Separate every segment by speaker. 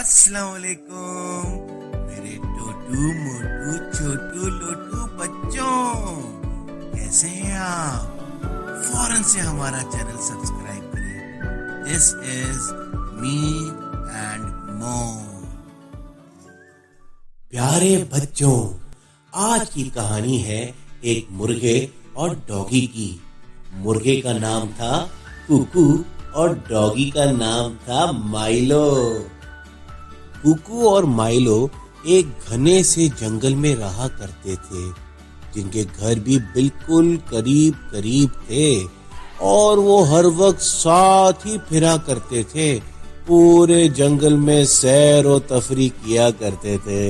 Speaker 1: अस्सलाम वालेकुम मेरे टोटू मोटू छोटू लोटू बच्चों, कैसे हैं आप? फौरन से हमारा चैनल सब्सक्राइब करें। दिस इज मी एंड मोम।
Speaker 2: प्यारे बच्चों, आज की कहानी है एक मुर्गे और डॉगी की। मुर्गे का नाम था कुकू और डॉगी का नाम था माइलो। कुकू और माइलो एक घने से जंगल में रहा करते थे, जिनके घर भी बिल्कुल करीब करीब थे और वो हर वक्त साथ ही फिरा करते थे। पूरे जंगल में सैर और तफरी किया करते थे।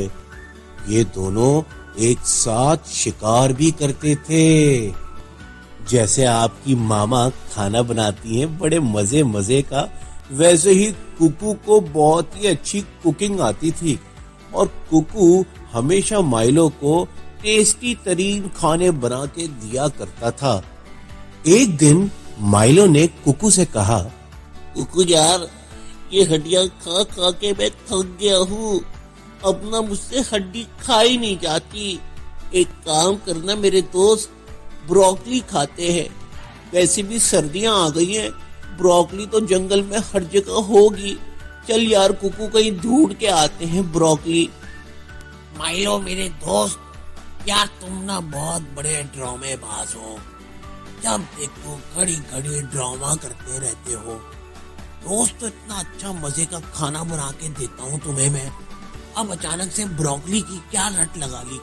Speaker 2: ये दोनों एक साथ शिकार भी करते थे। जैसे आपकी मामा खाना बनाती हैं बड़े मजे मजे का, वैसे ही कुकू को बहुत ही अच्छी कुकिंग आती थी और कुकू हमेशा माइलो को टेस्टी तरीन खाने बना के दिया करता था। एक दिन माइलो ने कुकू से कहा,
Speaker 3: कुकू यार, ये हड्डियां खा खा के मैं थक गया हूँ। अब ना मुझसे हड्डी खाई नहीं जाती। एक काम करना मेरे दोस्त, ब्रोकली खाते हैं। वैसे भी सर्दियां आ गई हैं, ब्रोकली तो जंगल में हर जगह होगी। चल यार कुकू, कहीं ढूंढ के आते हैं ब्रोकली।
Speaker 4: माइलो मेरे दोस्त, यार तुम ना बहुत बड़े ड्रामेबाज हो। जब देखो घड़ी घड़ी ड्रामा करते रहते हो। रोज तो इतना अच्छा मजे का खाना बना के देता हूँ तुम्हें मैं, अब अचानक से ब्रोकली की क्या लत लगा ली।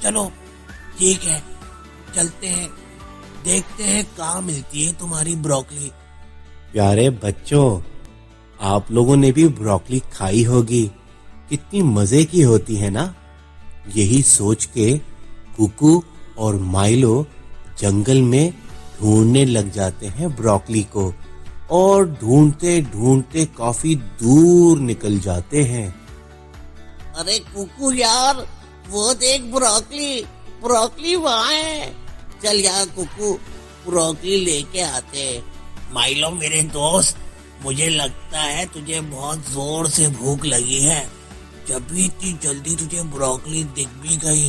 Speaker 4: चलो ठीक है, चलते हैं, देखते हैं कहाँ मिलती है तुम्हारी ब्रोकली।
Speaker 2: प्यारे बच्चों, आप लोगों ने भी ब्रोकली खाई होगी, कितनी मजे की होती है ना। यही सोच के कुकू और माइलो जंगल में ढूंढने लग जाते हैं ब्रोकली को और ढूंढते ढूंढते काफी दूर निकल जाते हैं।
Speaker 3: अरे कुकू यार, वो देख ब्रोकली, ब्रोकली वहाँ है। चल यार कुकू, ब्रोकली लेके आते।
Speaker 4: माइलो मेरे दोस्त, मुझे लगता है तुझे बहुत जोर से भूख लगी है, जब भी इतनी जल्दी तुझे ब्रोकली दिख भी गई।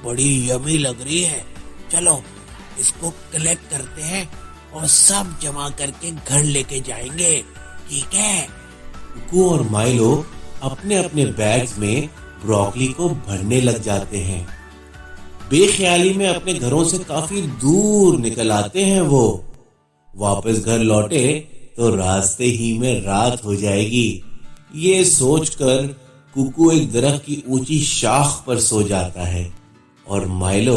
Speaker 4: बड़ी यमी लग रही है। चलो इसको कलेक्ट करते हैं और सब जमा करके घर लेके जाएंगे, ठीक है?
Speaker 2: कुकू और माइलो अपने अपने बैग्स में ब्रोकली को भरने लग जाते हैं। बेख्याली में अपने घरों से काफी दूर निकल आते हैं। वो वापस घर लौटे तो रास्ते ही में रात हो जाएगी। ये सोचकर कुकू एक दरख्त की ऊंची शाख पर सो जाता है और माइलो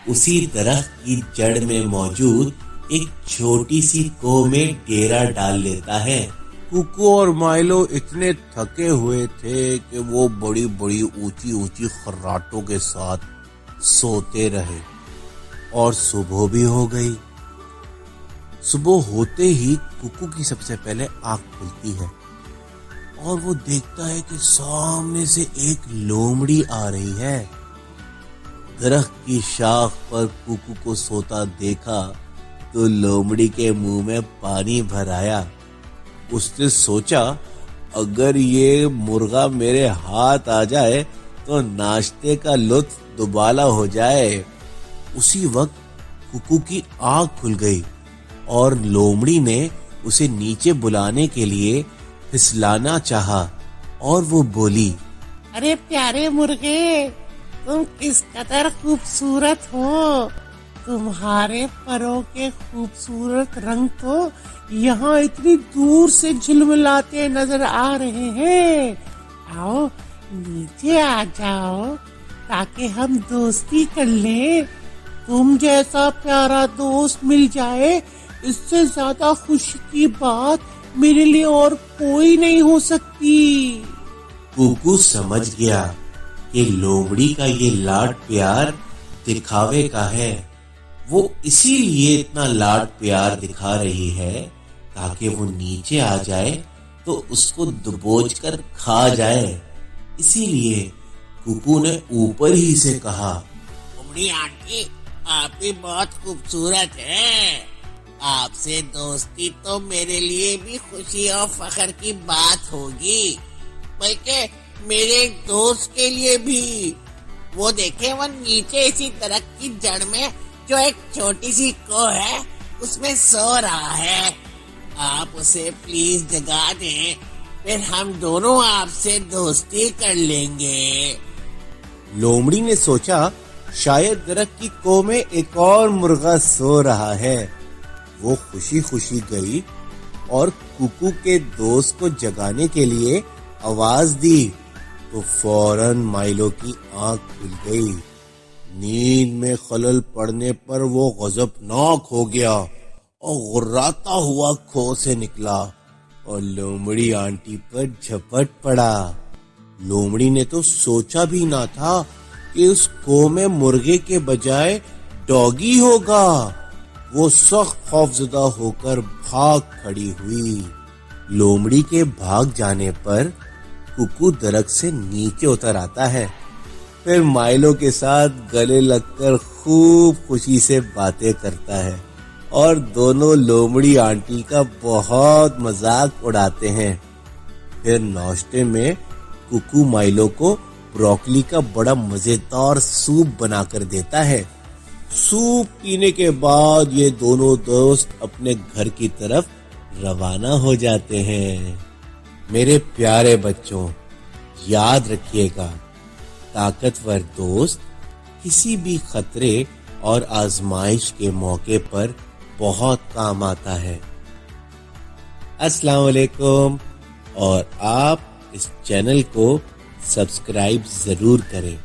Speaker 2: उसी दरख्त की जड़ में मौजूद एक छोटी सी कोह में डेरा डाल लेता है। कुकू और माइलो इतने थके हुए थे कि वो बड़ी बड़ी ऊंची ऊंची खर्राटों के साथ सोते रहे और सुबह भी हो गई। सुबह होते ही कुकू की सबसे पहले आंख खुलती है और वो देखता है कि सामने से एक लोमड़ी आ रही है। दरख्त की शाख पर कुकू को सोता देखा तो लोमड़ी के मुंह में पानी भर आया। उसने सोचा, अगर ये मुर्गा मेरे हाथ आ जाए तो नाश्ते का लुत्फ दुबाला हो जाए। उसी वक्त कुकू की आंख खुल गई और लोमड़ी ने उसे नीचे बुलाने के लिए फिसलाना चाहा और वो बोली,
Speaker 3: अरे प्यारे मुर्गे, तुम किस कदर खूबसूरत हो। तुम्हारे परों के खूबसूरत रंग तो यहाँ इतनी दूर से झिलमिलाते नजर आ रहे हैं। आओ नीचे आ जाओ ताकि हम दोस्ती कर लें। तुम जैसा प्यारा दोस्त मिल जाए, इससे ज्यादा खुशी की बात मेरे लिए और कोई नहीं हो सकती।
Speaker 2: कुकू समझ गया कि लोमड़ी का ये लाड प्यार दिखावे का है। वो इसीलिए इतना लाड प्यार दिखा रही है ताकि वो नीचे आ जाए तो उसको दबोच कर खा जाए। इसीलिए कुकू ने ऊपर ही से कहा,
Speaker 4: लोमड़ी आंटी, आप भी बहुत खूबसूरत हैं। आपसे दोस्ती तो मेरे लिए भी खुशी और फख्र की बात होगी। بلکہ میرے ایک دوست کے لیے بھی. وہ دیکھے وہ نیچے اسی درخت کی جڑ میں جو ایک چھوٹی سی کو ہے اس میں سو رہا ہے. آپ اسے پلیز جگا دیں, پھر ہم دونوں آپ سے دوستی کر لیں گے.
Speaker 2: لومڑی نے سوچا شاید درخت کی کو میں ایک اور مرغا سو رہا ہے. وہ خوشی خوشی گئی اور کوکو کے دوست کو جگانے کے لیے آواز دی تو فوراً مائلو کی آنکھ کھل گئی. نیند میں خلل پڑنے پر وہ غضبناک ہو گیا اور غراتا ہوا کھو سے نکلا اور لومڑی آنٹی پر جھپٹ پڑا. لومڑی نے تو سوچا بھی نہ تھا کہ اس کو میں مرغے کے بجائے ڈاگی ہوگا. وہ سخت خوفزدہ ہو کر بھاگ کھڑی ہوئی. لومڑی کے بھاگ جانے پر کوکو درخت سے نیچے اتر آتا ہے, پھر مائلو کے ساتھ گلے لگ کر خوب خوشی سے باتیں کرتا ہے اور دونوں لومڑی آنٹی کا بہت مذاق اڑاتے ہیں. پھر ناشتے میں کوکو مائلو کو بروکلی کا بڑا مزیدار سوپ بنا کر دیتا ہے. سوپ پینے کے بعد یہ دونوں دوست اپنے گھر کی طرف روانہ ہو جاتے ہیں. میرے پیارے بچوں, یاد رکھیے گا, طاقتور دوست کسی بھی خطرے اور آزمائش کے موقع پر بہت کام آتا ہے. السلام علیکم, اور آپ اس چینل کو سبسکرائب ضرور کریں.